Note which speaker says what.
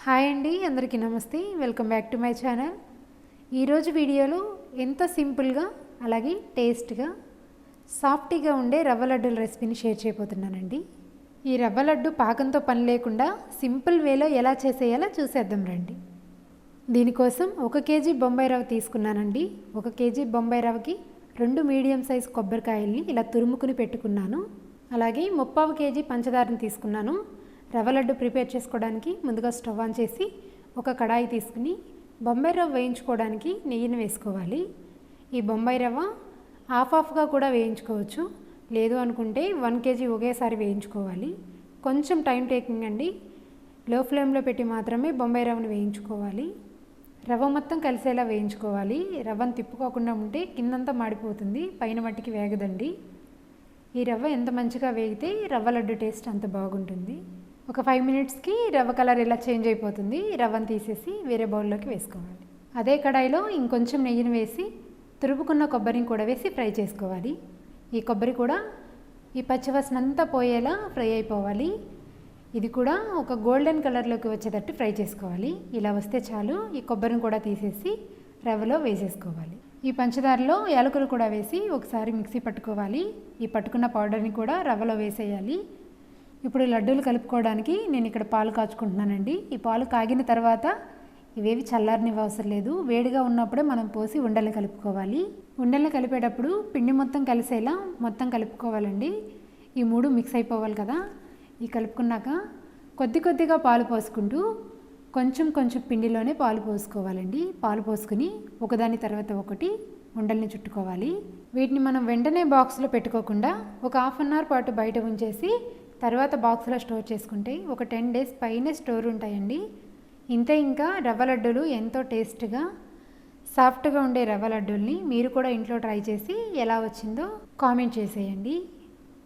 Speaker 1: Hi అండి, అందరికీ నమస్తే. Welcome back to my channel. ఈరోజు వీడియోలో ఎంతో సింపుల్గా అలాగే టేస్ట్గా సాఫ్టీగా ఉండే రవ్వ లడ్డూల రెసిపీని షేర్ చేయబోతున్నానండి. ఈ రవ్వ లడ్డు పాకంతో పని లేకుండా సింపుల్ వేలో ఎలా చేసేయాలో చూసేద్దాం రండి. దీనికోసం 1 కేజీ బొంబాయి రవ్వ తీసుకున్నానండి. 1 కేజీ బొంబాయి రవ్వకి 2 మీడియం సైజ్ కొబ్బరికాయల్ని ఇలా తురుముకుని పెట్టుకున్నాను. అలాగే 3/4 కేజీ పంచదారని తీసుకున్నాను. రవ్వ లడ్డు ప్రిపేర్ చేసుకోవడానికి ముందుగా స్టవ్ ఆన్ చేసి ఒక కడాయి తీసుకుని బొంబాయి రవ్వ వేయించుకోవడానికి నెయ్యిని వేసుకోవాలి. ఈ బొంబాయి రవ్వ హాఫ్గా కూడా వేయించుకోవచ్చు, లేదు అనుకుంటే 1 కేజీ ఒకేసారి వేయించుకోవాలి. కొంచెం టైం టేకింగ్ అండి. లో ఫ్లేమ్లో పెట్టి మాత్రమే బొంబాయి రవ్వను వేయించుకోవాలి. రవ్వ మొత్తం కలిసేలా వేయించుకోవాలి. రవ్వను తిప్పుకోకుండా ఉంటే కిందంతా మాడిపోతుంది, పైన మట్టికి వేగదండి. ఈ రవ్వ ఎంత మంచిగా వేగితే రవ్వ లడ్డు టేస్ట్ అంత బాగుంటుంది. ఒక 5 మినిట్స్కి రవ్వ కలర్ ఇలా చేంజ్ అయిపోతుంది. రవ్వను తీసేసి వేరే బౌల్లోకి వేసుకోవాలి. అదే కడాయిలో ఇంకొంచెం నెయ్యిని వేసి తురుపుకున్న కొబ్బరిని కూడా వేసి ఫ్రై చేసుకోవాలి. ఈ కొబ్బరి కూడా ఈ పచ్చివాసన అంతా పోయేలా ఫ్రై అయిపోవాలి. ఇది కూడా ఒక గోల్డెన్ కలర్లోకి వచ్చేటట్టు ఫ్రై చేసుకోవాలి. ఇలా వస్తే చాలు. ఈ కొబ్బరిని కూడా తీసేసి రవ్వలో వేసేసుకోవాలి. ఈ పంచదారలో యాలకులు కూడా వేసి ఒకసారి మిక్సీ పట్టుకోవాలి. ఈ పట్టుకున్న పౌడర్ని కూడా రవ్వలో వేసేయాలి. ఇప్పుడు లడ్డూలు కలుపుకోవడానికి నేను ఇక్కడ పాలు కాచుకుంటున్నానండి. ఈ పాలు కాగిన తర్వాత ఇవేవి చల్లారనివ్వ అవసరం లేదు, వేడిగా ఉన్నప్పుడే మనం పోసి ఉండల్ని కలుపుకోవాలి. ఉండల్ని కలిపేటప్పుడు పిండి మొత్తం కలిసేలా మొత్తం కలుపుకోవాలండి. ఈ 3 మిక్స్ అయిపోవాలి కదా. ఈ కలుపుకున్నాక కొద్ది కొద్దిగా పాలు పోసుకుంటూ కొంచెం కొంచెం పిండిలోనే పాలు పోసుకోవాలండి. పాలు పోసుకుని ఒకదాని తర్వాత ఒకటి ఉండల్ని చుట్టుకోవాలి. వీటిని మనం వెంటనే బాక్స్లో పెట్టుకోకుండా ఒక హాఫ్ అన్ అవర్ పాటు బయట ఉంచేసి తర్వాత బాక్స్లో స్టోర్ చేసుకుంటే ఒక 10 డేస్ పైనే స్టోర్ ఉంటాయండి. ఇంతే. ఇంకా రవ్వ లడ్డూలు ఎంతో టేస్ట్గా సాఫ్ట్గా ఉండే రవ్వ లడ్డూల్ని మీరు కూడా ఇంట్లో ట్రై చేసి ఎలా వచ్చిందో కామెంట్ చేసేయండి.